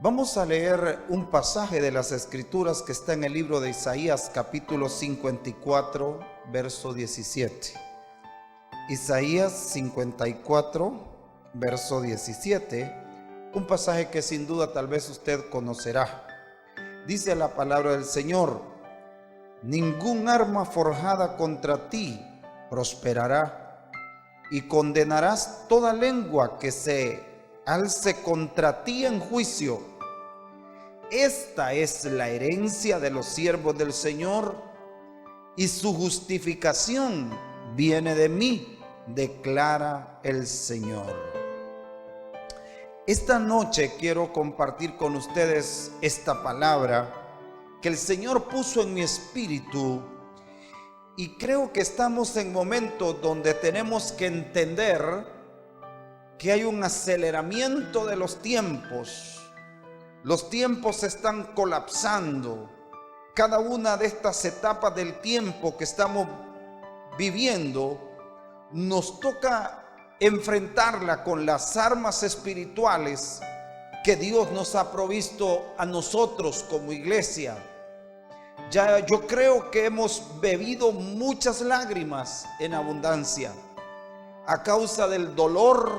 Vamos a leer un pasaje de las Escrituras que está en el libro de Isaías, capítulo 54, verso 17. Isaías 54, verso 17, un pasaje que sin duda tal vez usted conocerá. Dice la palabra del Señor: ningún arma forjada contra ti prosperará, y condenarás toda lengua que se alce contra ti en juicio. Esta es la herencia de los siervos del Señor, y su justificación viene de mí, declara el Señor. Esta noche quiero compartir con ustedes esta palabra que el Señor puso en mi espíritu, y creo que estamos en momentos donde tenemos que entender que hay un aceleramiento de los tiempos. Los tiempos están colapsando. Cada una de estas etapas del tiempo que estamos viviendo nos toca enfrentarla con las armas espirituales que Dios nos ha provisto a nosotros como iglesia. Yo creo que hemos bebido muchas lágrimas en abundancia a causa del dolor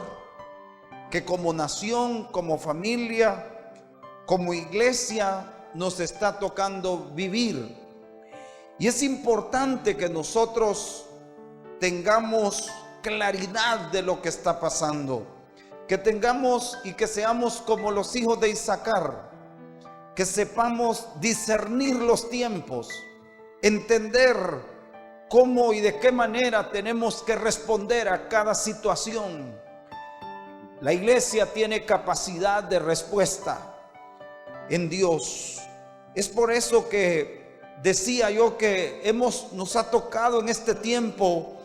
que como nación, como familia, como iglesia nos está tocando vivir. Y es importante que nosotros tengamos claridad de lo que está pasando, que tengamos y que seamos como los hijos de Isaacar, que sepamos discernir los tiempos, entender cómo y de qué manera tenemos que responder a cada situación. La iglesia tiene capacidad de respuesta en Dios. Es por eso que decía yo que nos ha tocado en este tiempo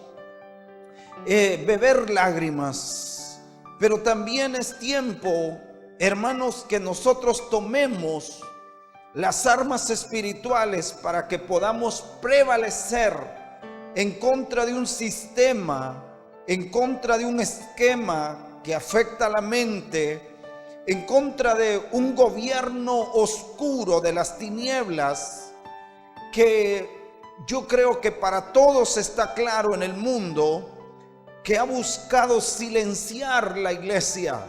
beber lágrimas, pero también es tiempo, hermanos, que nosotros tomemos las armas espirituales para que podamos prevalecer en contra de un sistema, en contra de un esquema que afecta a la mente, en contra de un gobierno oscuro de las tinieblas que yo creo que para todos está claro en el mundo, que ha buscado silenciar la iglesia,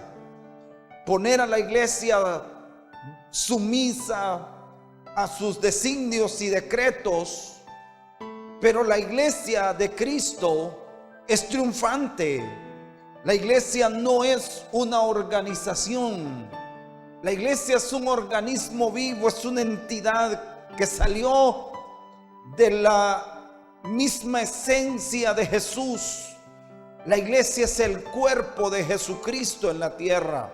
poner a la iglesia sumisa a sus designios y decretos. Pero la iglesia de Cristo es triunfante. La iglesia no es una organización. La iglesia es un organismo vivo, es una entidad que salió de la misma esencia de Jesús. La iglesia es el cuerpo de Jesucristo en la tierra.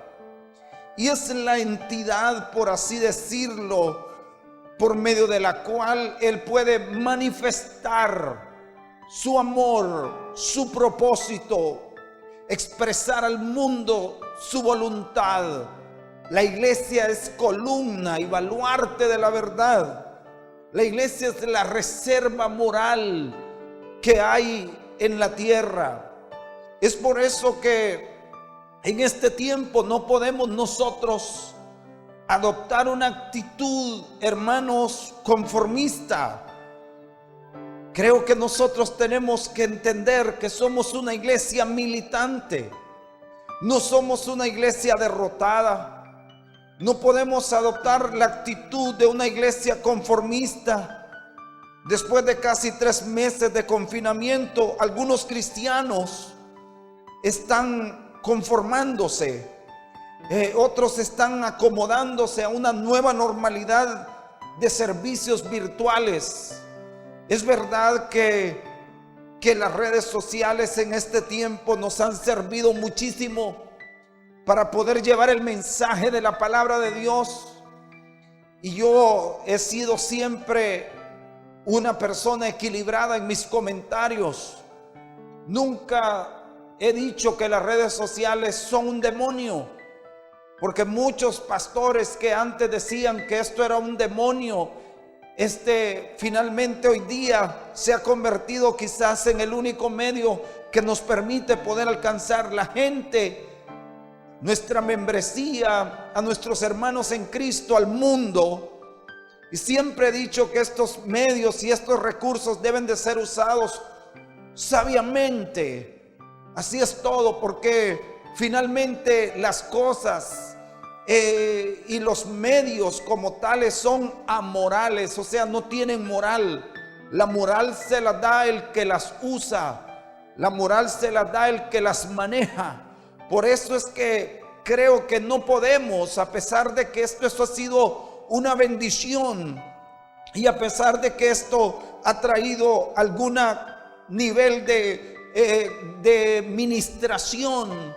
Y es la entidad, por así decirlo, por medio de la cual Él puede manifestar su amor, su propósito, expresar al mundo su voluntad. La iglesia es columna y baluarte de la verdad. La iglesia es la reserva moral que hay en la tierra. Es por eso que en este tiempo no podemos nosotros adoptar una actitud, hermanos, conformista. Creo que nosotros tenemos que entender que somos una iglesia militante. No somos una iglesia derrotada. No podemos adoptar la actitud de una iglesia conformista. Después de casi 3 meses de confinamiento, algunos cristianos están conformándose, otros están acomodándose a una nueva normalidad de servicios virtuales. Es verdad que las redes sociales en este tiempo nos han servido muchísimo para poder llevar el mensaje de la palabra de Dios, y yo he sido siempre una persona equilibrada en mis comentarios. Nunca he dicho que las redes sociales son un demonio, porque muchos pastores que antes decían que esto era un demonio, finalmente hoy día se ha convertido quizás en el único medio que nos permite poder alcanzar la gente nuestra membresía a nuestros hermanos en Cristo, al mundo. Y siempre he dicho que estos medios y estos recursos deben de ser usados sabiamente. Así es todo, porque finalmente las cosas y los medios como tales son amorales, o sea, no tienen moral. La moral se la da el que las usa, la moral se la da el que las maneja. Por eso es que creo que no podemos, a pesar de que esto ha sido una bendición y a pesar de que esto ha traído algún nivel de ministración,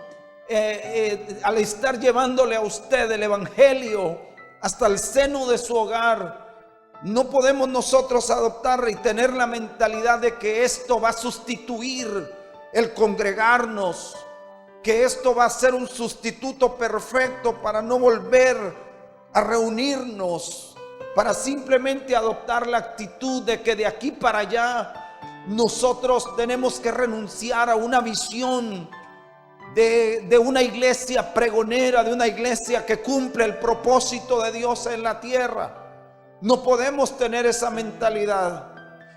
al estar llevándole a usted el evangelio hasta el seno de su hogar, no podemos nosotros adoptar y tener la mentalidad de que esto va a sustituir el congregarnos, que esto va a ser un sustituto perfecto para no volver a reunirnos, para simplemente adoptar la actitud de que de aquí para allá nosotros tenemos que renunciar a una visión de una iglesia pregonera, de una iglesia que cumple el propósito de Dios en la tierra. No podemos tener esa mentalidad.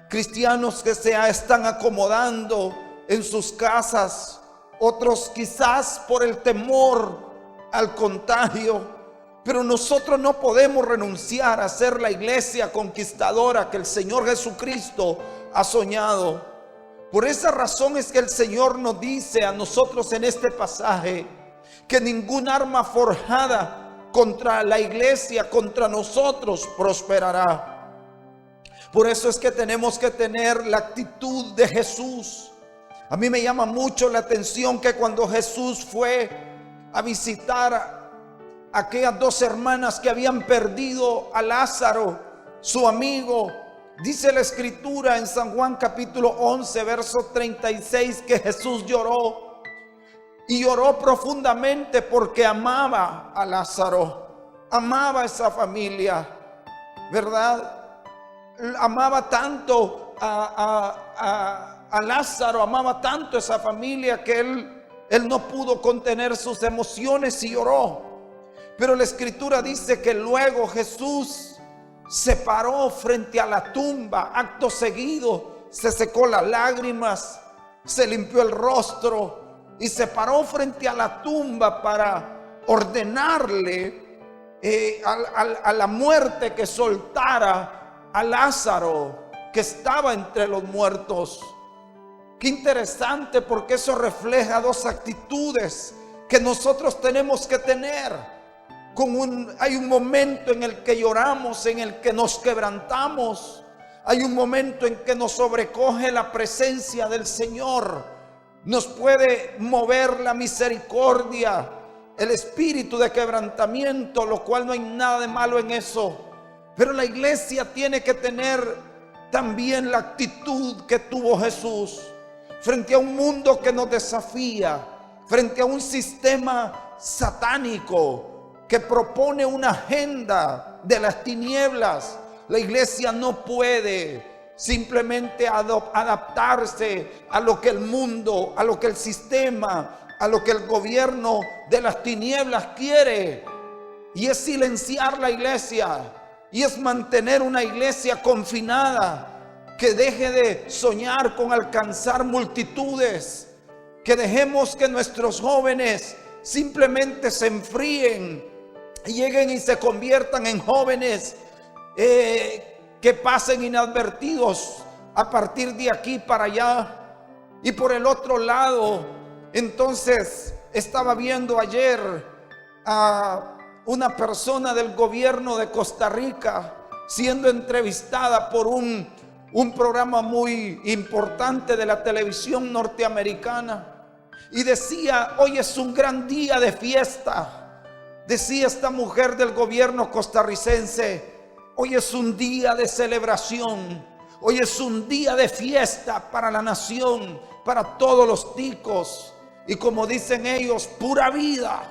Cristianos que se están acomodando en sus casas, otros quizás por el temor al contagio, pero nosotros no podemos renunciar a ser la iglesia conquistadora que el Señor Jesucristo ha soñado. Por esa razón es que el Señor nos dice a nosotros en este pasaje que ningún arma forjada contra la iglesia, contra nosotros, prosperará. Por eso es que tenemos que tener la actitud de Jesús. A mí me llama mucho la atención que cuando Jesús fue a visitar a aquellas dos hermanas que habían perdido a Lázaro, su amigo, dice la escritura en San Juan capítulo 11, verso 36, que Jesús lloró. Y lloró profundamente porque amaba a Lázaro, amaba a esa familia, ¿verdad? Amaba tanto a Lázaro, amaba tanto a esa familia que él no pudo contener sus emociones y lloró. Pero la escritura dice que luego Jesús se paró frente a la tumba, acto seguido se secó las lágrimas, se limpió el rostro y se paró frente a la tumba para ordenarle a la muerte que soltara a Lázaro, que estaba entre los muertos. Qué interesante, porque eso refleja dos actitudes que nosotros tenemos que tener. Hay un momento en el que lloramos, en el que nos quebrantamos. Hay un momento en que nos sobrecoge la presencia del Señor. Nos puede mover la misericordia, el espíritu de quebrantamiento, lo cual no hay nada de malo en eso. Pero la iglesia tiene que tener también la actitud que tuvo Jesús frente a un mundo que nos desafía, frente a un sistema satánico que propone una agenda de las tinieblas. La iglesia no puede simplemente adaptarse a lo que el mundo, a lo que el sistema, a lo que el gobierno de las tinieblas quiere. Y es silenciar la iglesia, y es mantener una iglesia confinada, que deje de soñar con alcanzar multitudes, que dejemos que nuestros jóvenes simplemente se enfríen y lleguen y se conviertan en jóvenes que pasen inadvertidos a partir de aquí para allá. Y por el otro lado, entonces estaba viendo ayer a una persona del gobierno de Costa Rica siendo entrevistada por un programa muy importante de la televisión norteamericana, y decía: hoy es un gran día de fiesta. Decía esta mujer del gobierno costarricense: hoy es un día de celebración, hoy es un día de fiesta para la nación, para todos los ticos, y como dicen ellos, pura vida.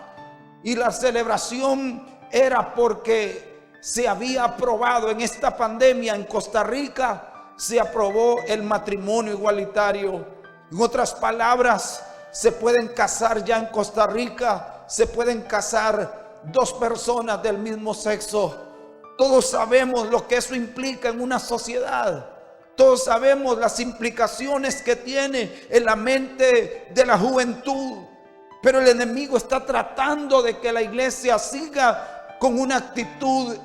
Y la celebración era porque se había aprobado en esta pandemia en Costa Rica, se aprobó el matrimonio igualitario. En otras palabras, se pueden casar ya en Costa Rica se pueden casar dos personas del mismo sexo. Todos sabemos lo que eso implica en una sociedad. Todos sabemos las implicaciones que tiene en la mente de la juventud. Pero el enemigo está tratando de que la iglesia siga con una actitud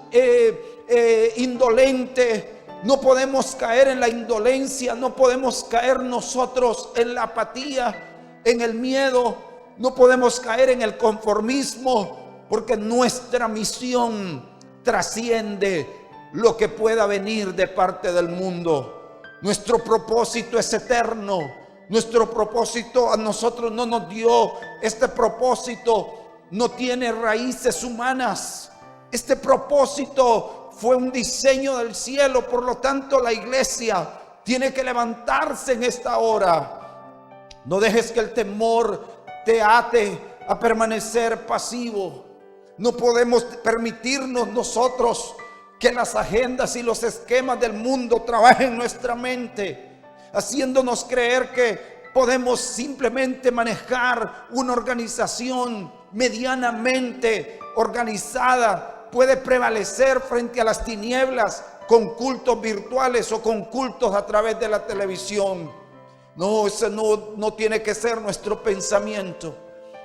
indolente. No podemos caer en la indolencia, no podemos caer nosotros en la apatía, en el miedo, no podemos caer en el conformismo, porque nuestra misión trasciende lo que pueda venir de parte del mundo. Nuestro propósito es eterno. Nuestro propósito a nosotros no nos dio. Este propósito no tiene raíces humanas. Este propósito fue un diseño del cielo. Por lo tanto, la iglesia tiene que levantarse en esta hora. No dejes que el temor te ate a permanecer pasivo. No podemos permitirnos nosotros que las agendas y los esquemas del mundo trabajen en nuestra mente, haciéndonos creer que podemos simplemente manejar una organización medianamente organizada, puede prevalecer frente a las tinieblas con cultos virtuales o con cultos a través de la televisión. No, ese no tiene que ser nuestro pensamiento.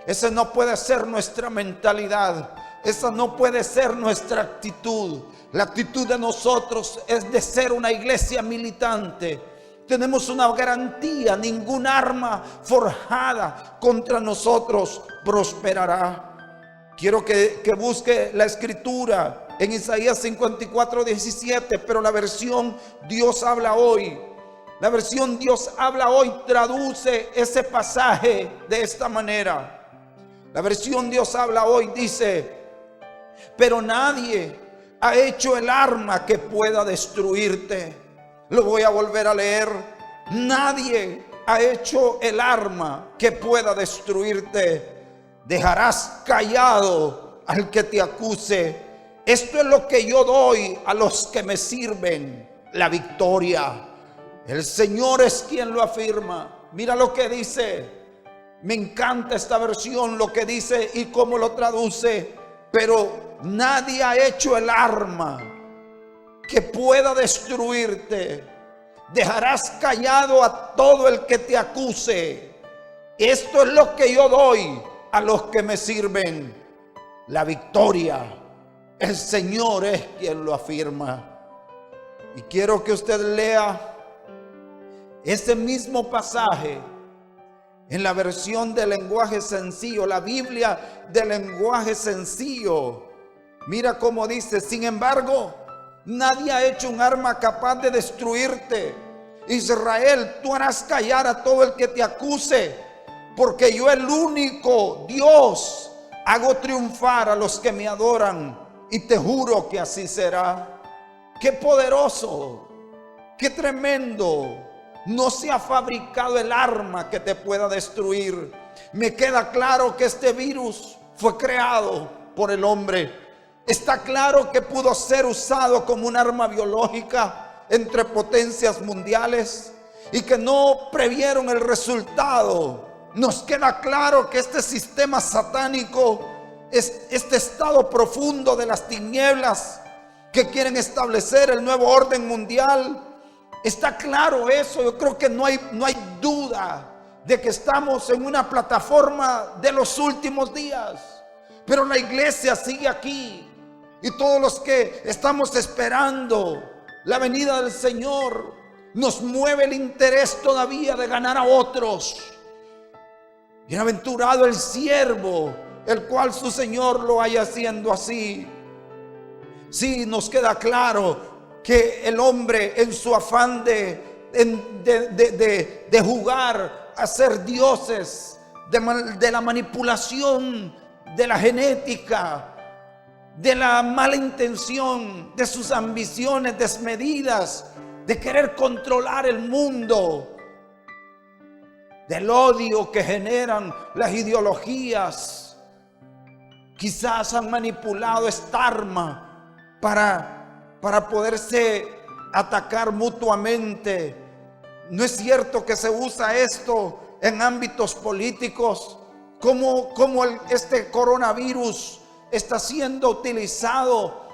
Ese no puede ser nuestra mentalidad. Esa no puede ser nuestra actitud. La actitud de nosotros es de ser una iglesia militante. Tenemos una garantía: ningún arma forjada contra nosotros prosperará. Quiero que busque la escritura en Isaías 54:17, pero la versión Dios habla hoy. La versión Dios habla hoy traduce ese pasaje de esta manera. La versión Dios habla hoy dice: pero nadie ha hecho el arma que pueda destruirte. Lo voy a volver a leer. Nadie ha hecho el arma que pueda destruirte. Dejarás callado al que te acuse. Esto es lo que yo doy a los que me sirven: la victoria. El Señor es quien lo afirma. Mira lo que dice. Me encanta esta versión, lo que dice y cómo lo traduce. Pero nadie ha hecho el arma que pueda destruirte. Dejarás callado a todo el que te acuse. Esto es lo que yo doy a los que me sirven: la victoria. El Señor es quien lo afirma. Y quiero que usted lea ese mismo pasaje en la versión de lenguaje sencillo, la Biblia de lenguaje sencillo. Mira cómo dice: sin embargo, nadie ha hecho un arma capaz de destruirte. Israel, tú harás callar a todo el que te acuse, porque yo, el único Dios, hago triunfar a los que me adoran, y te juro que así será. Qué poderoso, qué tremendo. No se ha fabricado el arma que te pueda destruir. Me queda claro que este virus fue creado por el hombre. Está claro que pudo ser usado como un arma biológica entre potencias mundiales y que no previeron el resultado. Nos queda claro que este sistema satánico, este estado profundo de las tinieblas que quieren establecer el nuevo orden mundial, está claro eso. Yo creo que no hay duda de que estamos en una plataforma de los últimos días. Pero la iglesia sigue aquí. Y todos los que estamos esperando la venida del Señor, nos mueve el interés todavía de ganar a otros. Bienaventurado el siervo, el cual su Señor lo haya haciendo así. Sí, nos queda claro que el hombre, en su afán de jugar a ser dioses, de la manipulación de la genética, de la mala intención, de sus ambiciones desmedidas, de querer controlar el mundo, del odio que generan las ideologías, quizás han manipulado esta arma para poderse atacar mutuamente. No es cierto que se usa esto en ámbitos políticos. este coronavirus está siendo utilizado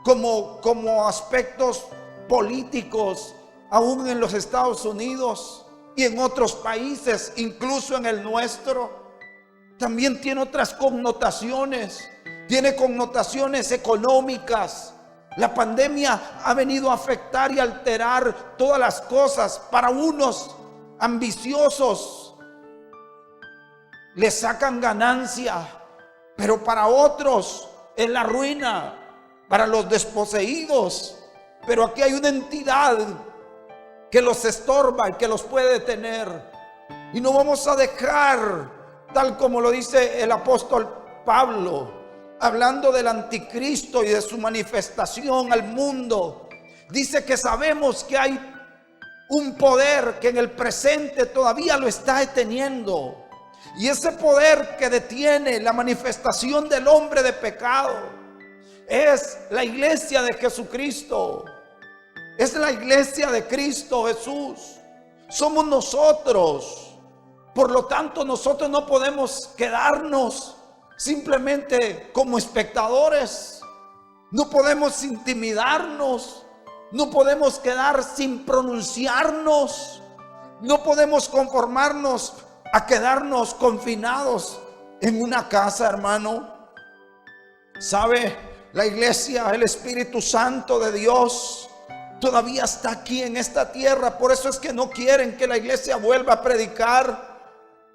como aspectos políticos, aún en los Estados Unidos y en otros países, incluso en el nuestro. También tiene otras connotaciones, tiene connotaciones económicas. La pandemia ha venido a afectar y alterar todas las cosas. Para unos ambiciosos le sacan ganancia, pero para otros es la ruina, para los desposeídos. Pero aquí hay una entidad que los estorba y que los puede detener. Y no vamos a dejar, tal como lo dice el apóstol Pablo, hablando del anticristo y de su manifestación al mundo. Dice que sabemos que hay un poder que en el presente todavía lo está deteniendo. Y ese poder que detiene la manifestación del hombre de pecado es la iglesia de Jesucristo. Es la iglesia de Cristo Jesús. Somos nosotros. Por lo tanto, nosotros no podemos quedarnos simplemente como espectadores. No podemos intimidarnos. No podemos quedar sin pronunciarnos. No podemos conformarnos a quedarnos confinados en una casa, hermano. ¿Sabe? La iglesia, el Espíritu Santo de Dios todavía está aquí en esta tierra. Por eso es que no quieren que la iglesia vuelva a predicar.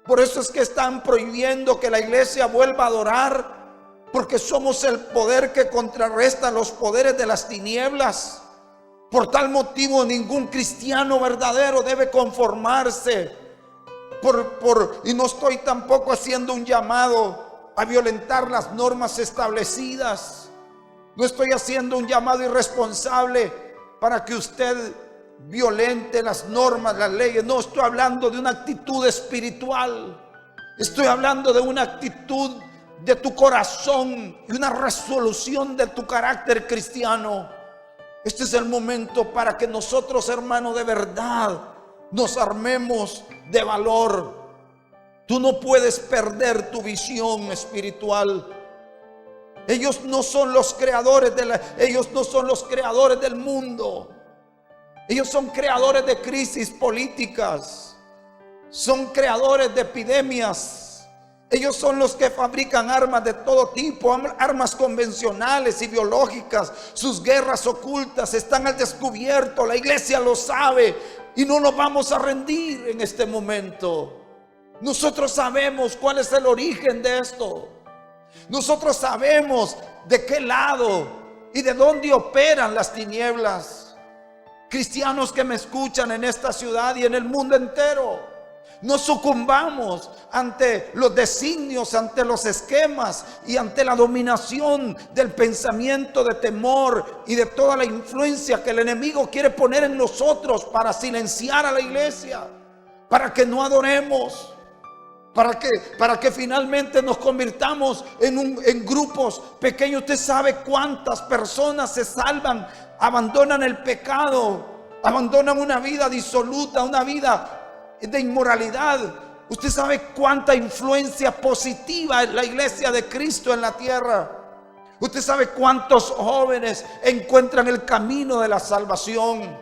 Por eso es que están prohibiendo que la iglesia vuelva a adorar. Porque somos el poder que contrarresta los poderes de las tinieblas. Por tal motivo, ningún cristiano verdadero debe conformarse. Y no estoy tampoco haciendo un llamado a violentar las normas establecidas. No estoy haciendo un llamado irresponsable para que usted violente las normas, las leyes. No, estoy hablando de una actitud espiritual. Estoy hablando de una actitud de tu corazón y una resolución de tu carácter cristiano. Este es el momento para que nosotros, hermanos, de verdad nos armemos de valor. Tú no puedes perder tu visión espiritual. Ellos no son los creadores ellos no son los creadores del mundo. Ellos son creadores de crisis políticas. Son creadores de epidemias. Ellos son los que fabrican armas de todo tipo, armas convencionales y biológicas. Sus guerras ocultas están al descubierto. La iglesia lo sabe y no nos vamos a rendir en este momento. Nosotros sabemos cuál es el origen de esto. Nosotros sabemos de qué lado y de dónde operan las tinieblas. Cristianos que me escuchan en esta ciudad y en el mundo entero, no sucumbamos ante los designios, ante los esquemas y ante la dominación del pensamiento de temor y de toda la influencia que el enemigo quiere poner en nosotros para silenciar a la iglesia, para que no adoremos. Para que finalmente nos convirtamos en grupos pequeños. Usted sabe cuántas personas se salvan, abandonan el pecado, abandonan una vida disoluta, una vida de inmoralidad. Usted sabe cuánta influencia positiva es la iglesia de Cristo en la tierra. Usted sabe cuántos jóvenes encuentran el camino de la salvación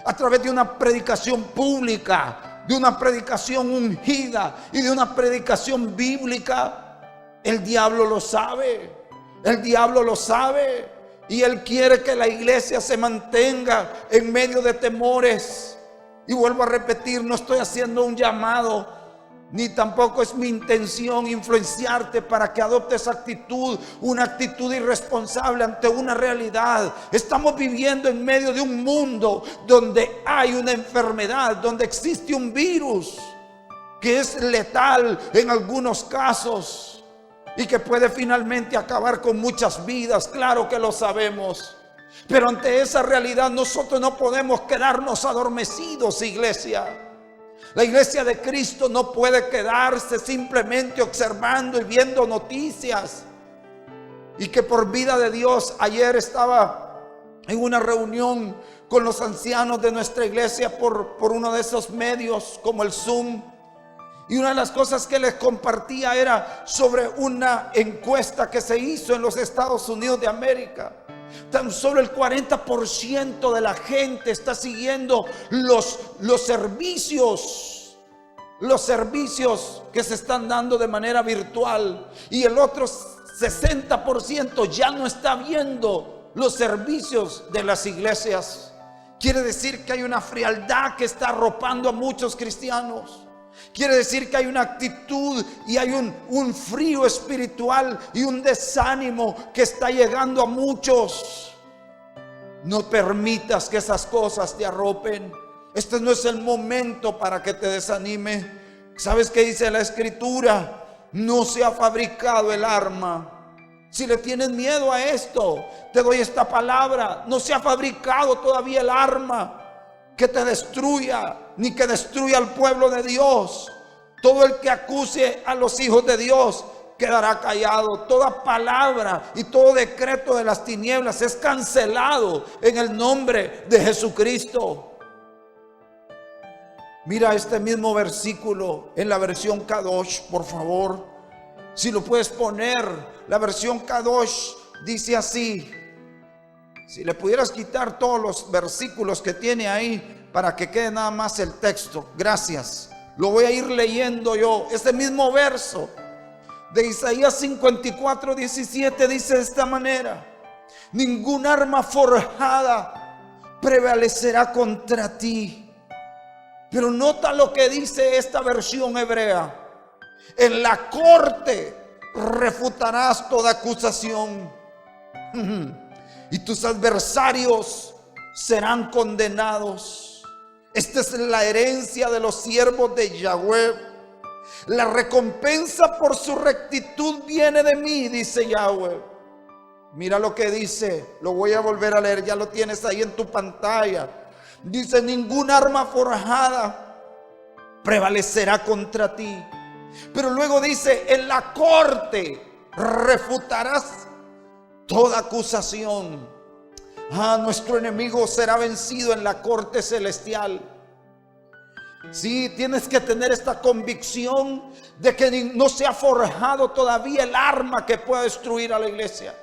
a través de una predicación pública, de una predicación ungida y de una predicación bíblica. El diablo lo sabe. El diablo lo sabe. Y él quiere que la iglesia se mantenga en medio de temores. Y vuelvo a repetir, no estoy haciendo un llamado, ni tampoco es mi intención influenciarte para que adoptes actitud, una actitud irresponsable ante una realidad. Estamos viviendo en medio de un mundo donde hay una enfermedad, donde existe un virus que es letal en algunos casos y que puede finalmente acabar con muchas vidas. Claro que lo sabemos. Pero ante esa realidad nosotros no podemos quedarnos adormecidos, iglesia. La iglesia de Cristo no puede quedarse simplemente observando y viendo noticias. Y que por vida de Dios, ayer estaba en una reunión con los ancianos de nuestra iglesia por uno de esos medios como el Zoom. Y una de las cosas que les compartía era sobre una encuesta que se hizo en los Estados Unidos de América. Tan solo el 40% de la gente está siguiendo los servicios que se están dando de manera virtual. Y el otro 60% ya no está viendo los servicios de las iglesias. Quiere decir que hay una frialdad que está arropando a muchos cristianos. Quiere decir que hay una actitud y hay un frío espiritual y un desánimo que está llegando a muchos. No permitas que esas cosas te arropen. Este no es el momento para que te desanime. ¿Sabes qué dice la Escritura? No se ha fabricado el arma. Si le tienes miedo a esto, te doy esta palabra. No se ha fabricado todavía el arma que te destruya, ni que destruya al pueblo de Dios. Todo el que acuse a los hijos de Dios quedará callado. Toda palabra y todo decreto de las tinieblas es cancelado en el nombre de Jesucristo. Mira este mismo versículo en la versión Kadosh, por favor. Si lo puedes poner, la versión Kadosh dice así. Si le pudieras quitar todos los versículos que tiene ahí para que quede nada más el texto. Gracias. Lo voy a ir leyendo yo. Este mismo verso de Isaías 54:17 dice de esta manera: ningún arma forjada prevalecerá contra ti. Pero nota lo que dice esta versión hebrea: en la corte refutarás toda acusación. Y tus adversarios serán condenados. Esta es la herencia de los siervos de Yahweh. La recompensa por su rectitud viene de mí, dice Yahweh. Mira lo que dice. Lo voy a volver a leer. Ya lo tienes ahí en tu pantalla. Dice: ningún arma forjada prevalecerá contra ti. Pero luego dice: en la corte refutarás toda acusación. Nuestro enemigo será vencido en la corte celestial. Sí, tienes que tener esta convicción de que no se ha forjado todavía el arma que pueda destruir a la iglesia.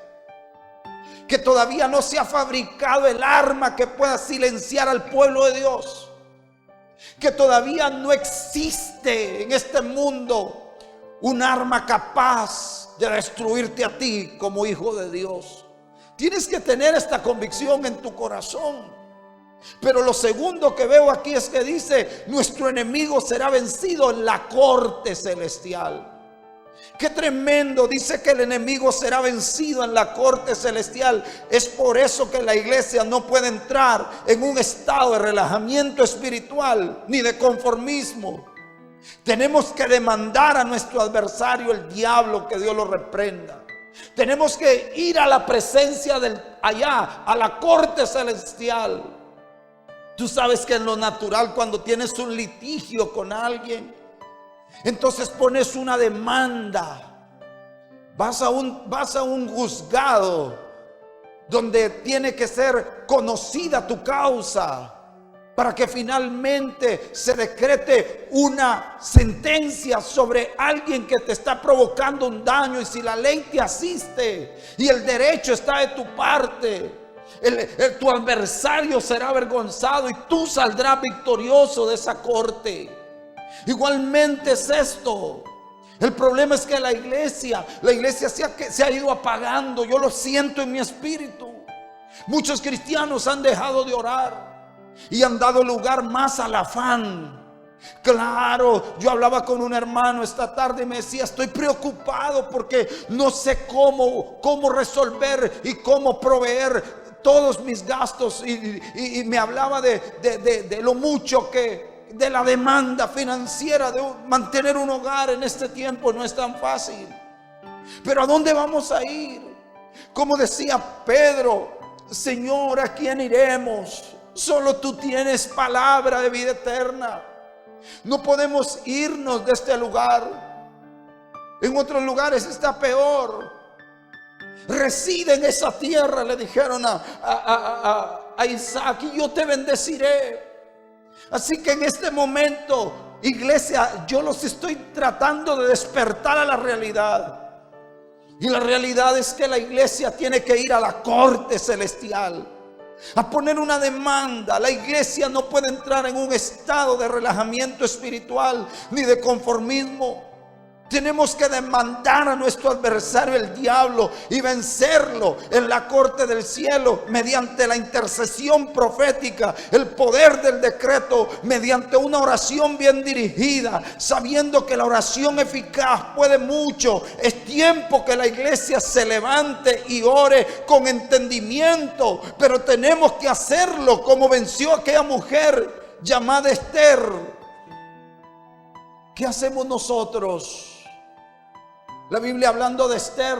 Que todavía no se ha fabricado el arma que pueda silenciar al pueblo de Dios. Que todavía no existe en este mundo un arma capaz de destruirte a ti como hijo de Dios. Tienes que tener esta convicción en tu corazón. Pero lo segundo que veo aquí es que dice: nuestro enemigo será vencido en la corte celestial. Qué tremendo. Dice que el enemigo será vencido en la corte celestial. Es por eso que la iglesia no puede entrar en un estado de relajamiento espiritual ni de conformismo. Tenemos que demandar a nuestro adversario, el diablo, que Dios lo reprenda. Tenemos que ir a la presencia allá, a la corte celestial. Tú sabes que en lo natural, cuando tienes un litigio con alguien, entonces pones una demanda. Vas a un juzgado donde tiene que ser conocida tu causa, para que finalmente se decrete una sentencia sobre alguien que te está provocando un daño. Y si la ley te asiste y el derecho está de tu parte, tu adversario será avergonzado y tú saldrás victorioso de esa corte. Igualmente es esto. El problema es que la iglesia se ha ido apagando. Yo lo siento en mi espíritu. Muchos cristianos han dejado de orar y han dado lugar más al afán. Claro, yo hablaba con un hermano esta tarde y me decía: estoy preocupado porque no sé cómo resolver y cómo proveer todos mis gastos. Y me hablaba de lo mucho de la demanda financiera de mantener un hogar en este tiempo. No es tan fácil. Pero ¿a dónde vamos a ir? Como decía Pedro: Señor, ¿a quién iremos? Solo tú tienes palabra de vida eterna. No podemos irnos de este lugar. En otros lugares está peor. Reside en esa tierra, le dijeron a Isaac, y yo te bendeciré. Así que en este momento iglesia, yo los estoy tratando de despertar a la realidad. Y la realidad es que la iglesia tiene que ir a la corte celestial, a poner una demanda. La iglesia no puede entrar en un estado de relajamiento espiritual ni de conformismo. Tenemos que demandar a nuestro adversario, el diablo, y vencerlo en la corte del cielo mediante la intercesión profética, el poder del decreto, mediante una oración bien dirigida, sabiendo que la oración eficaz puede mucho. Es tiempo que la iglesia se levante y ore con entendimiento, pero tenemos que hacerlo como venció aquella mujer llamada Esther. ¿Qué hacemos nosotros? La Biblia, hablando de Esther,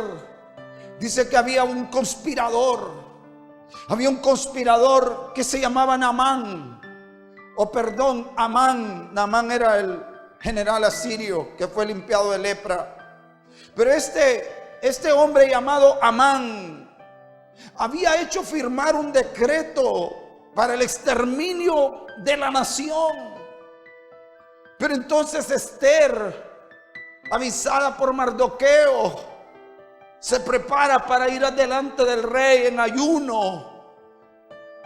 dice que había un conspirador. Había un conspirador que se llamaba Naamán. Amán. Naamán era el general asirio que fue limpiado de lepra. Pero este hombre llamado Amán había hecho firmar un decreto para el exterminio de la nación. Pero entonces Esther, avisada por Mardoqueo, se prepara para ir adelante del rey en ayuno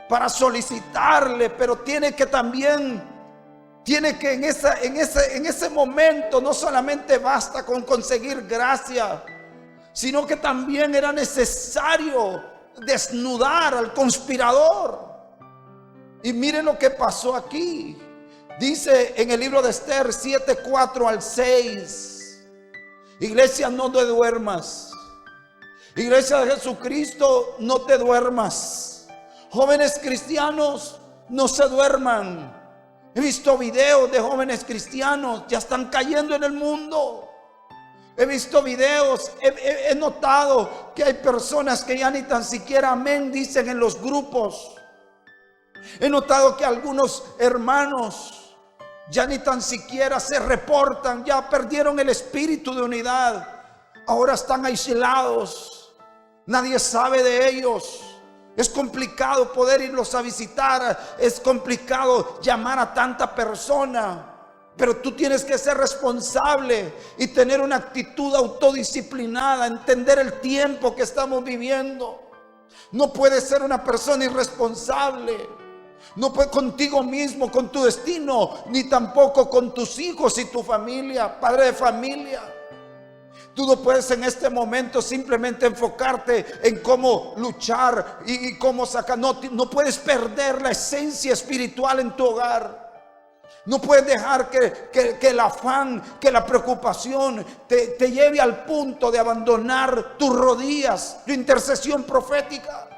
para solicitarle, pero tiene que en ese momento no solamente basta con conseguir gracia, sino que también era necesario desnudar al conspirador. Y miren lo que pasó aquí. Dice en el libro de Esther 7:4 al 6. Iglesia, no te duermas. Iglesia de Jesucristo, no te duermas. Jóvenes cristianos, no se duerman. He visto videos de jóvenes cristianos, ya están cayendo en el mundo. He visto videos, he notado que hay personas que ya ni tan siquiera amén dicen en los grupos. He notado que algunos hermanos ya ni tan siquiera se reportan, ya perdieron el espíritu de unidad. Ahora están aislados, nadie sabe de ellos. Es complicado poder irlos a visitar, es complicado llamar a tanta persona. Pero tú tienes que ser responsable y tener una actitud autodisciplinada, entender el tiempo que estamos viviendo. No puedes ser una persona irresponsable. No puedes contigo mismo, con tu destino, ni tampoco con tus hijos y tu familia, padre de familia. Tú no puedes en este momento simplemente enfocarte en cómo luchar y cómo sacar. No puedes perder la esencia espiritual en tu hogar. No puedes dejar que el afán, que la preocupación te lleve al punto de abandonar tus rodillas, tu intercesión profética.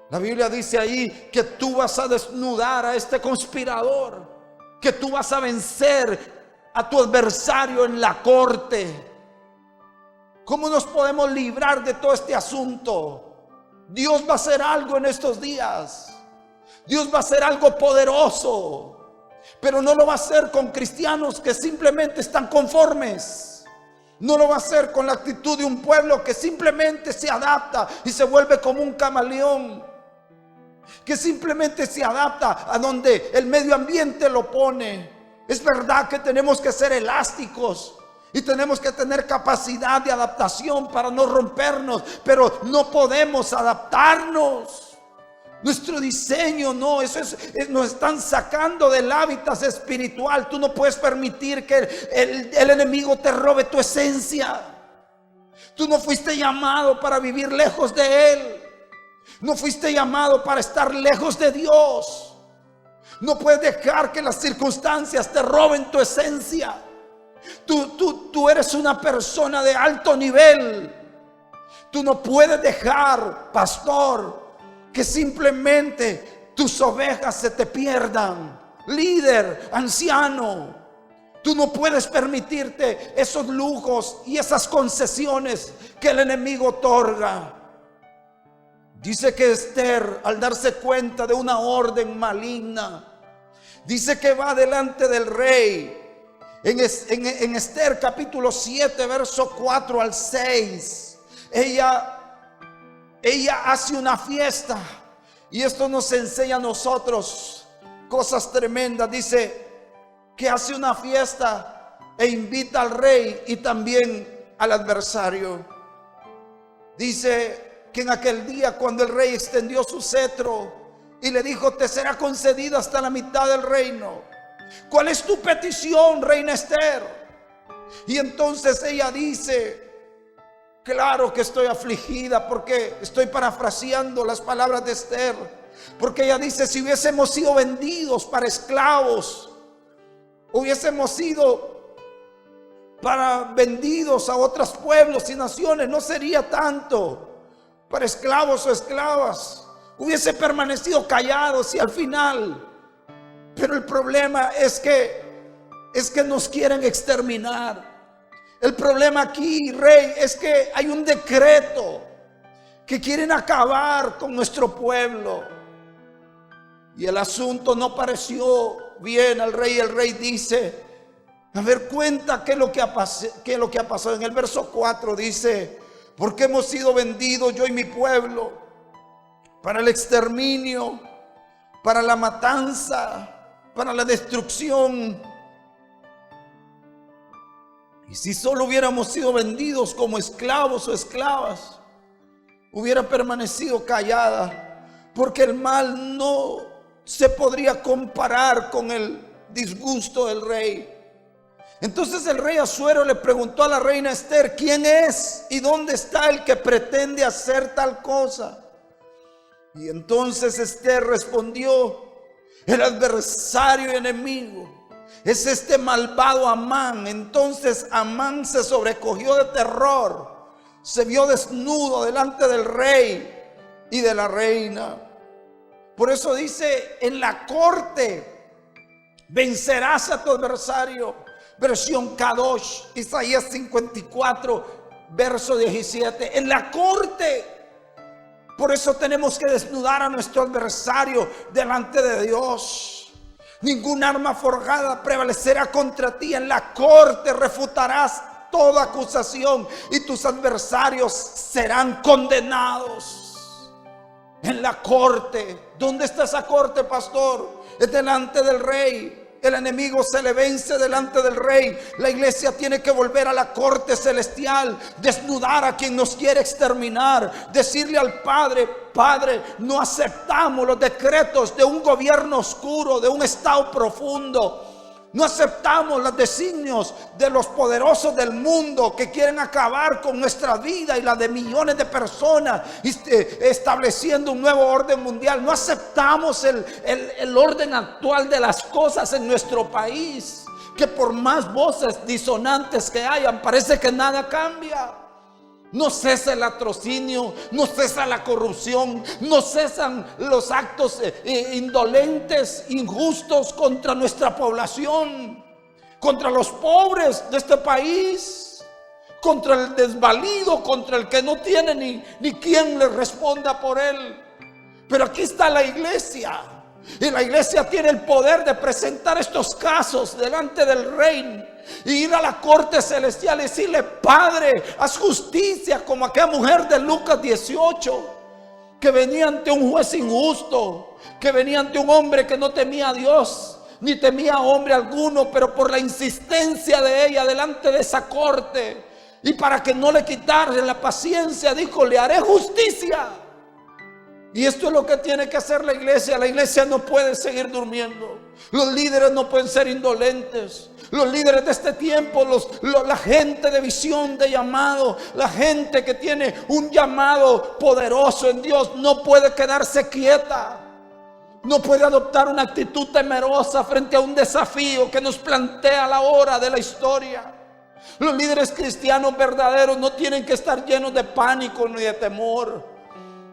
La Biblia dice ahí que tú vas a desnudar a este conspirador, que tú vas a vencer a tu adversario en la corte. ¿Cómo nos podemos librar de todo este asunto? Dios va a hacer algo en estos días. Dios va a hacer algo poderoso, pero no lo va a hacer con cristianos que simplemente están conformes. No lo va a hacer con la actitud de un pueblo que simplemente se adapta y se vuelve como un camaleón, que simplemente se adapta a donde el medio ambiente lo pone. Es verdad que tenemos que ser elásticos y tenemos que tener capacidad de adaptación para no rompernos, pero no podemos adaptarnos. Nuestro diseño no, nos están sacando del hábitat espiritual. Tú no puedes permitir que el enemigo te robe tu esencia. Tú no fuiste llamado para vivir lejos de él. No fuiste llamado para estar lejos de Dios. No puedes dejar que las circunstancias te roben tu esencia. Tú eres una persona de alto nivel. Tú no puedes dejar, pastor, que simplemente tus ovejas se te pierdan. Líder, anciano, tú no puedes permitirte esos lujos y esas concesiones que el enemigo otorga. Dice que Esther, al darse cuenta de una orden maligna, dice que va delante del rey. En Esther capítulo 7, verso 4 al 6, ella hace una fiesta. Y esto nos enseña a nosotros cosas tremendas. Dice que hace una fiesta e invita al rey y también al adversario. Dice que en aquel día, cuando el rey extendió su cetro y le dijo: te será concedido hasta la mitad del reino. ¿Cuál es tu petición, reina Esther? Y entonces ella dice: claro que estoy afligida, porque estoy parafraseando las palabras de Esther, porque ella dice: si hubiésemos sido vendidos para esclavos, hubiésemos sido vendidos a otros pueblos y naciones, no sería tanto. Para esclavos o esclavas, hubiese permanecido callados y al final. Pero el problema es que nos quieren exterminar. El problema aquí, rey, es que hay un decreto que quieren acabar con nuestro pueblo. Y el asunto no pareció bien al rey. El rey dice: a ver, cuenta qué es lo que ha pasado. En el verso 4 dice: porque hemos sido vendidos, yo y mi pueblo, para el exterminio, para la matanza, para la destrucción. Y si solo hubiéramos sido vendidos como esclavos o esclavas, hubiera permanecido callada, porque el mal no se podría comparar con el disgusto del rey. Entonces el rey Asuero le preguntó a la reina Esther: ¿quién es y dónde está el que pretende hacer tal cosa? Y entonces Esther respondió: el adversario y enemigo es este malvado Amán. Entonces Amán se sobrecogió de terror, se vio desnudo delante del rey y de la reina. Por eso dice: en la corte vencerás a tu adversario. Versión Kadosh, Isaías 54, verso 17. En la corte. Por eso tenemos que desnudar a nuestro adversario delante de Dios. Ningún arma forjada prevalecerá contra ti. En la corte refutarás toda acusación y tus adversarios serán condenados. En la corte. ¿Dónde está esa corte, pastor? Es delante del rey. El enemigo se le vence delante del rey. La iglesia tiene que volver a la corte celestial, desnudar a quien nos quiere exterminar, decirle al Padre: Padre, no aceptamos los decretos de un gobierno oscuro, de un estado profundo. No aceptamos los designios de los poderosos del mundo que quieren acabar con nuestra vida y la de millones de personas, estableciendo un nuevo orden mundial. No aceptamos el orden actual de las cosas en nuestro país, que por más voces disonantes que hayan, parece que nada cambia. No cesa el latrocinio, no cesa la corrupción, no cesan los actos indolentes, injustos contra nuestra población, contra los pobres de este país, contra el desvalido, contra el que no tiene ni quien le responda por él. Pero aquí está la iglesia, y la iglesia tiene el poder de presentar estos casos delante del rey y ir a la corte celestial y decirle: Padre, haz justicia, como aquella mujer de Lucas 18, que venía ante un juez injusto, que venía ante un hombre que no temía a Dios ni temía a hombre alguno, pero por la insistencia de ella delante de esa corte, y para que no le quitaran la paciencia, dijo: le haré justicia. Y esto es lo que tiene que hacer la iglesia. La iglesia no puede seguir durmiendo. Los líderes no pueden ser indolentes. Los líderes de este tiempo, la gente de visión, de llamado, la gente que tiene un llamado poderoso en Dios, no puede quedarse quieta. No puede adoptar una actitud temerosa frente a un desafío que nos plantea la hora de la historia. Los líderes cristianos verdaderos no tienen que estar llenos de pánico ni de temor.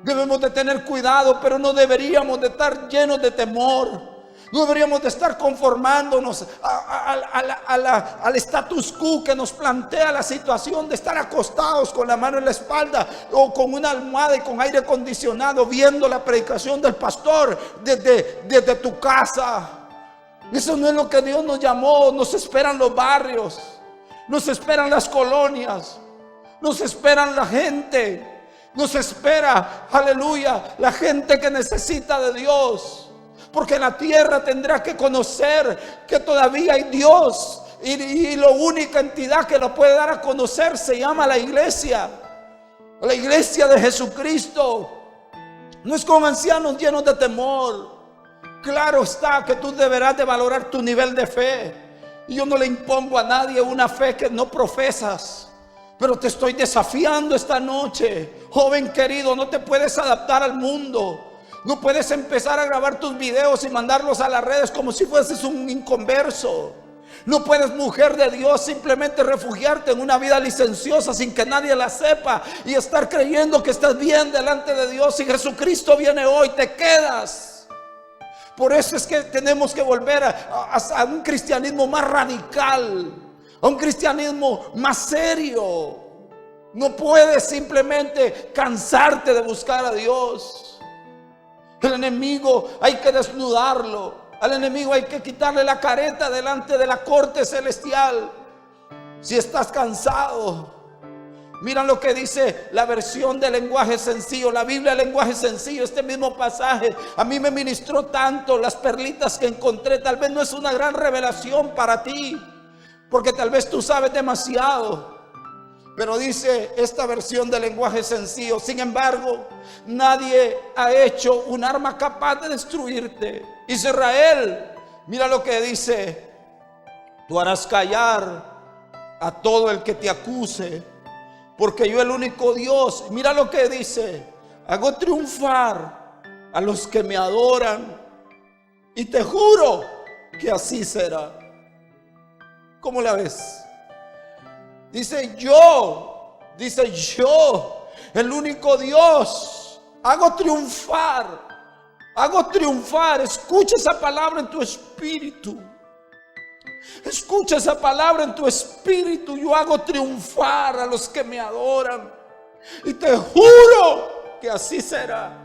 Debemos de tener cuidado, pero no deberíamos de estar llenos de temor. No deberíamos de estar conformándonos al status quo que nos plantea la situación de estar acostados con la mano en la espalda o con una almohada y con aire acondicionado viendo la predicación del pastor desde tu casa. Eso no es lo que Dios nos llamó. Nos esperan los barrios, nos esperan las colonias, nos esperan la gente. Nos espera, aleluya, la gente que necesita de Dios. porque en la tierra tendrá que conocer que todavía hay Dios. Y la única entidad que lo puede dar a conocer se llama la iglesia de Jesucristo. No es con ancianos llenos de temor. Claro está que tú deberás de valorar tu nivel de fe. Y yo no le impongo a nadie una fe que no profesas, pero te estoy desafiando esta noche. Joven querido, no te puedes adaptar al mundo. No puedes empezar a grabar tus videos y mandarlos a las redes como si fueses un inconverso. No puedes, mujer de Dios, simplemente refugiarte en una vida licenciosa sin que nadie la sepa y estar creyendo que estás bien delante de Dios. Si Jesucristo viene hoy, te quedas. Por eso es que tenemos que volver a un cristianismo más radical, a un cristianismo más serio. No puedes simplemente cansarte de buscar a Dios. El enemigo hay que desnudarlo. Al enemigo hay que quitarle la careta delante de la corte celestial. Si estás cansado, mira lo que dice la versión del lenguaje sencillo, la Biblia del lenguaje sencillo. Este mismo pasaje a mí me ministró tanto, las perlitas que encontré. Tal vez no es una gran revelación para ti, porque tal vez tú sabes demasiado. Pero dice esta versión del lenguaje sencillo: sin embargo, nadie ha hecho un arma capaz de destruirte. Israel, mira lo que dice: tú harás callar a todo el que te acuse, porque yo, el único Dios, mira lo que dice, hago triunfar a los que me adoran, y te juro que así será. ¿Cómo la ves? Dice yo, el único Dios, hago triunfar. Escucha esa palabra en tu espíritu. Escucha esa palabra en tu espíritu. Yo hago triunfar a los que me adoran, y te juro que así será.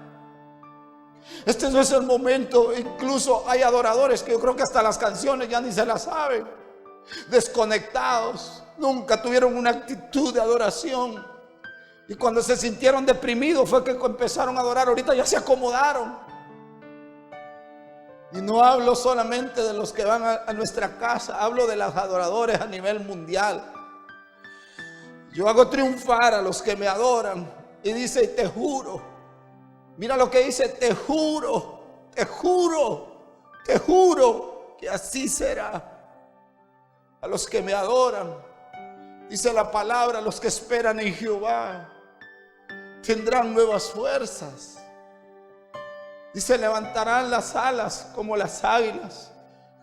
Este no es el momento. Incluso hay adoradores que yo creo que hasta las canciones ya ni se las saben, desconectados. Nunca tuvieron una actitud de adoración, y cuando se sintieron deprimidos fue que empezaron a adorar. Ahorita ya se acomodaron. Y no hablo solamente de los que van a nuestra casa, hablo de los adoradores a nivel mundial. Yo hago triunfar a los que me adoran. Y dice, te juro, mira lo que dice, te juro que así será. A los que me adoran, dice la palabra, los que esperan en Jehová tendrán nuevas fuerzas. Dice, levantarán las alas como las águilas,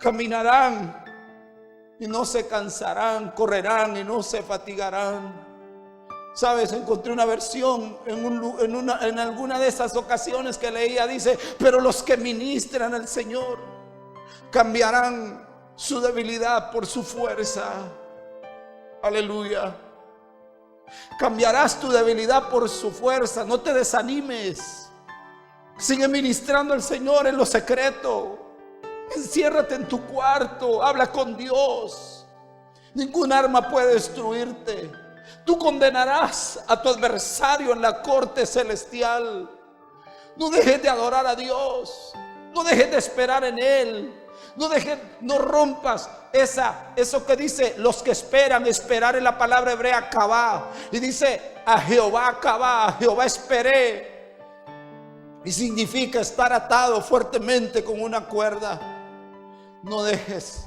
caminarán y no se cansarán, correrán y no se fatigarán. Sabes, encontré una versión en alguna de esas ocasiones que leía, dice, pero los que ministran al Señor cambiarán su debilidad por su fuerza. Aleluya. Cambiarás tu debilidad por su fuerza. No te desanimes. Sigue ministrando al Señor en lo secreto. Enciérrate en tu cuarto. Habla con Dios. Ningún arma puede destruirte. Tú condenarás a tu adversario en la corte celestial. No dejes de adorar a Dios. No dejes de esperar en Él. No rompas eso que dice los que esperan. Esperar en la palabra hebrea kavá, y dice a Jehová kavá, a Jehová esperé, y significa estar atado fuertemente con una cuerda. No dejes,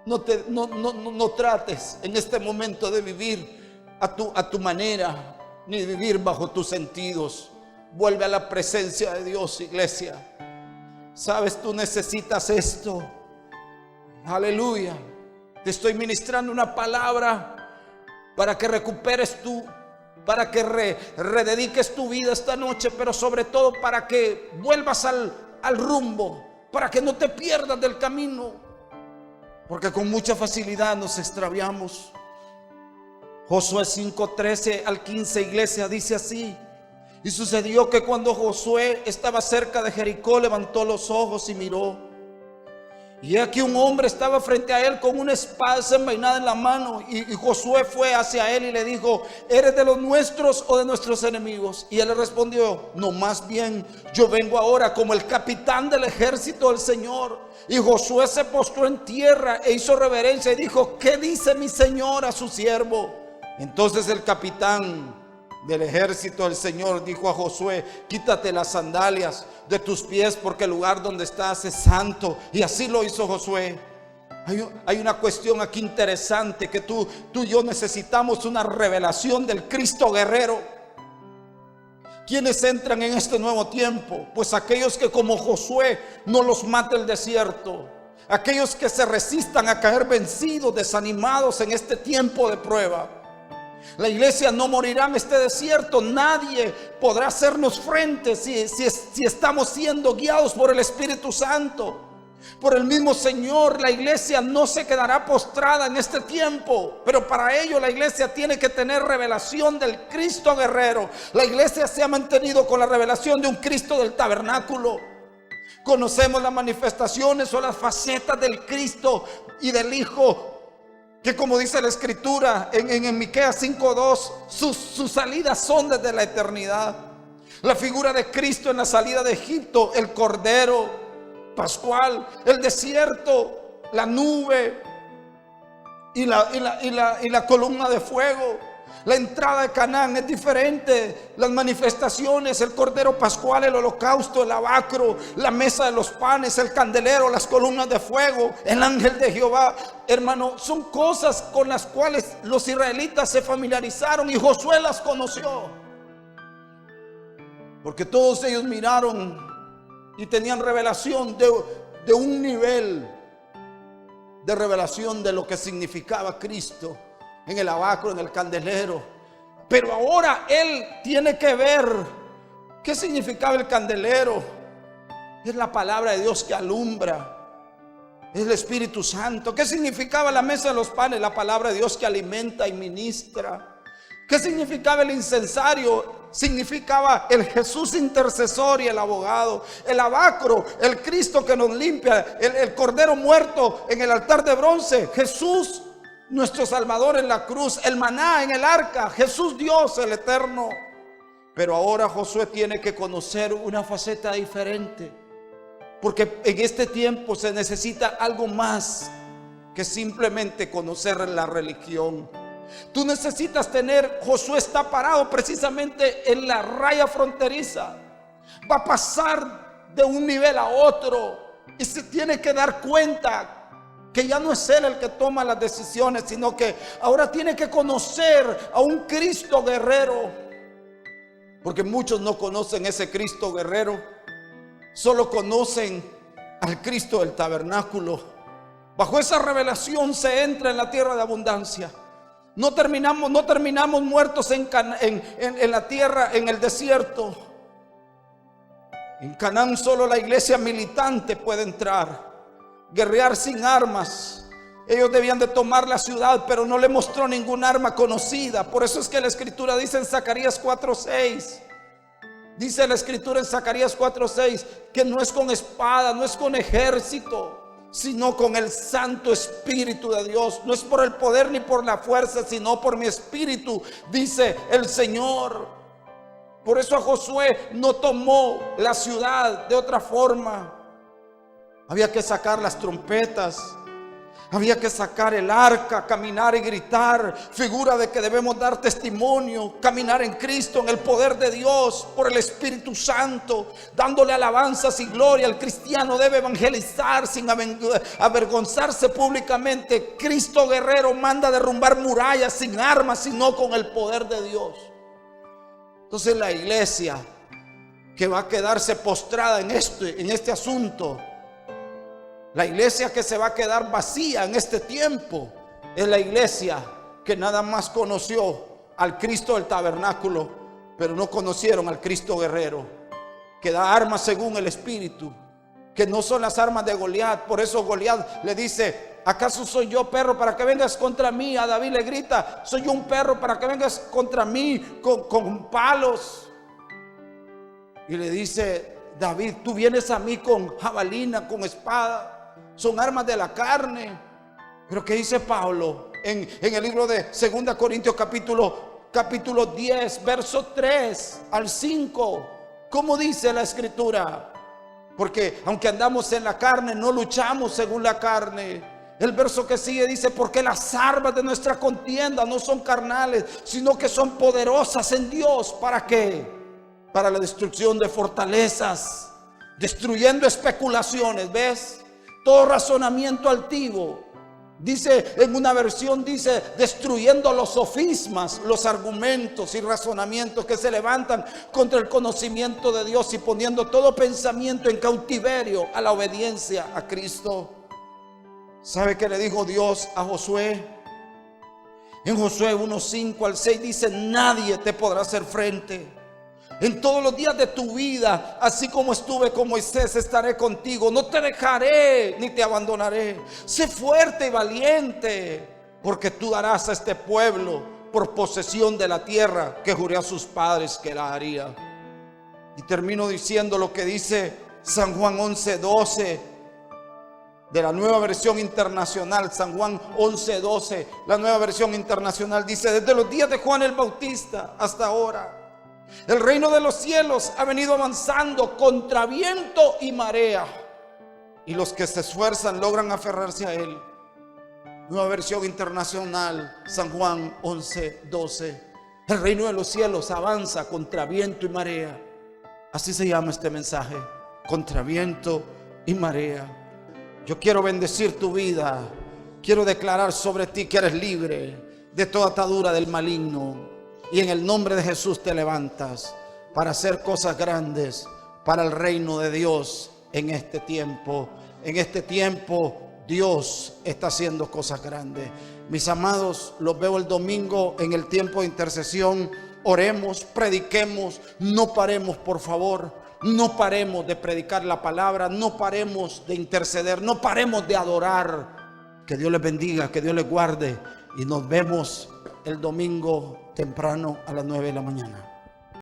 no trates en este momento de vivir a tu manera, ni vivir bajo tus sentidos. Vuelve a la presencia de Dios, iglesia. Sabes, tú necesitas esto. Aleluya. Te estoy ministrando una palabra para que recuperes para que redediques tu vida esta noche, pero sobre todo para que vuelvas al rumbo, para que no te pierdas del camino, porque con mucha facilidad nos extraviamos. Josué 5:13 al 15, iglesia, dice así: y sucedió que cuando Josué estaba cerca de Jericó, levantó los ojos y miró, Y aquí un hombre estaba frente a él con una espada desenvainada en la mano. Y Josué fue hacia él y le dijo: ¿eres de los nuestros o de nuestros enemigos? Y él le respondió: no, más bien yo vengo ahora como el capitán del ejército del Señor. Y Josué se postró en tierra e hizo reverencia y dijo: ¿qué dice mi señor a su siervo? Entonces el capitán del ejército del Señor dijo a Josué: quítate las sandalias de tus pies, porque el lugar donde estás es santo. Y así lo hizo Josué. Hay una cuestión aquí interesante, que tú y yo necesitamos una revelación del Cristo guerrero. ¿Quiénes entran en este nuevo tiempo? Pues aquellos que, como Josué, no los mate el desierto. Aquellos que se resistan a caer vencidos, desanimados en este tiempo de prueba. La iglesia no morirá en este desierto. Nadie podrá hacernos frente si estamos siendo guiados por el Espíritu Santo, por el mismo Señor. La iglesia no se quedará postrada en este tiempo, pero para ello la iglesia tiene que tener revelación del Cristo guerrero. La iglesia se ha mantenido con la revelación de un Cristo del tabernáculo. Conocemos las manifestaciones o las facetas del Cristo y del Hijo, que, como dice la Escritura en Miqueas 5:2, sus salidas son desde la eternidad. La figura de Cristo en la salida de Egipto, el Cordero Pascual, el desierto, la nube y la columna de fuego. La entrada de Canaán es diferente. Las manifestaciones, el Cordero Pascual, el holocausto, el lavacro, la mesa de los panes, el candelero, las columnas de fuego, el ángel de Jehová. Hermano, son cosas con las cuales los israelitas se familiarizaron y Josué las conoció. Porque todos ellos miraron y tenían revelación de un nivel de revelación de lo que significaba Cristo en el lavacro, en el candelero. Pero ahora él tiene que ver qué significaba el candelero. Es la palabra de Dios que alumbra, es el Espíritu Santo. ¿Qué significaba la mesa de los panes? La palabra de Dios que alimenta y ministra. ¿Qué significaba el incensario? Significaba el Jesús intercesor y el abogado. El lavacro, el Cristo que nos limpia. El Cordero muerto en el altar de bronce, Jesús nuestro Salvador en la cruz. El maná en el arca, Jesús Dios el eterno. Pero ahora Josué tiene que conocer una faceta diferente, porque en este tiempo se necesita algo más que simplemente conocer la religión. Tú necesitas tener, Josué está parado precisamente en la raya fronteriza. Va a pasar de un nivel a otro y se tiene que dar cuenta que ya no es él el que toma las decisiones, sino que ahora tiene que conocer a un Cristo guerrero. Porque muchos no conocen ese Cristo guerrero, solo conocen al Cristo del tabernáculo. Bajo esa revelación se entra en la tierra de abundancia. No terminamos muertos en la tierra, en el desierto. En Canaán solo la iglesia militante puede entrar, guerrear sin armas. Ellos debían de tomar la ciudad, pero no le mostró ningún arma conocida. Por eso es que la Escritura dice en Zacarías 4:6, dice la Escritura en Zacarías 4:6, que no es con espada, no es con ejército, sino con el Santo Espíritu de Dios. No es por el poder ni por la fuerza, sino por mi espíritu, dice el Señor. Por eso a Josué no tomó la ciudad de otra forma. Había que sacar las trompetas, había que sacar el arca, caminar y gritar, figura de que debemos dar testimonio, caminar en Cristo, en el poder de Dios, por el Espíritu Santo, dándole alabanzas y gloria. El cristiano debe evangelizar sin avergonzarse públicamente. Cristo guerrero manda derrumbar murallas sin armas, sino con el poder de Dios. Entonces la iglesia que va a quedarse postrada en este asunto, la iglesia que se va a quedar vacía en este tiempo, es la iglesia que nada más conoció al Cristo del tabernáculo, pero no conocieron al Cristo guerrero, que da armas según el Espíritu, que no son las armas de Goliat. Por eso Goliat le dice: ¿acaso soy yo perro para que vengas contra mí? A David le grita: soy yo un perro para que vengas contra mí con palos. Y le dice David: tú vienes a mí con jabalina, con espada. son armas de la carne. Pero ¿qué dice Pablo en el libro de 2 Corintios capítulo 10, verso 3 al 5? ¿Cómo dice la escritura? Porque aunque andamos en la carne, no luchamos según la carne. El verso que sigue dice: porque las armas de nuestra contienda no son carnales, sino que son poderosas en Dios. ¿Para qué? Para la destrucción de fortalezas, destruyendo especulaciones. ¿Ves? Todo razonamiento altivo. Dice, en una versión dice, destruyendo los sofismas, los argumentos y razonamientos que se levantan contra el conocimiento de Dios, y poniendo todo pensamiento en cautiverio a la obediencia a Cristo. ¿Sabe qué le dijo Dios a Josué? En Josué 1:5 al 6 dice: nadie te podrá hacer frente en todos los días de tu vida. Así como estuve con Moisés, estaré contigo. No te dejaré ni te abandonaré. Sé fuerte y valiente, porque tú darás a este pueblo por posesión de la tierra que juré a sus padres que la haría. Y termino diciendo lo que dice San Juan 11:12 de la Nueva Versión Internacional. San Juan 11:12, la Nueva Versión Internacional dice: desde los días de Juan el Bautista hasta ahora, el reino de los cielos ha venido avanzando contra viento y marea, y los que se esfuerzan logran aferrarse a él. Nueva Versión Internacional, San Juan 11:12. El reino de los cielos avanza contra viento y marea. Así se llama este mensaje: contra viento y marea. Yo quiero bendecir tu vida. Quiero declarar sobre ti que eres libre de toda atadura del maligno. Y en el nombre de Jesús te levantas para hacer cosas grandes para el reino de Dios en este tiempo. En este tiempo Dios está haciendo cosas grandes. Mis amados, los veo el domingo en el tiempo de intercesión. Oremos, prediquemos, no paremos, por favor. No paremos de predicar la palabra, no paremos de interceder, no paremos de adorar. Que Dios les bendiga, que Dios les guarde, y nos vemos el domingo temprano a las 9 de la mañana.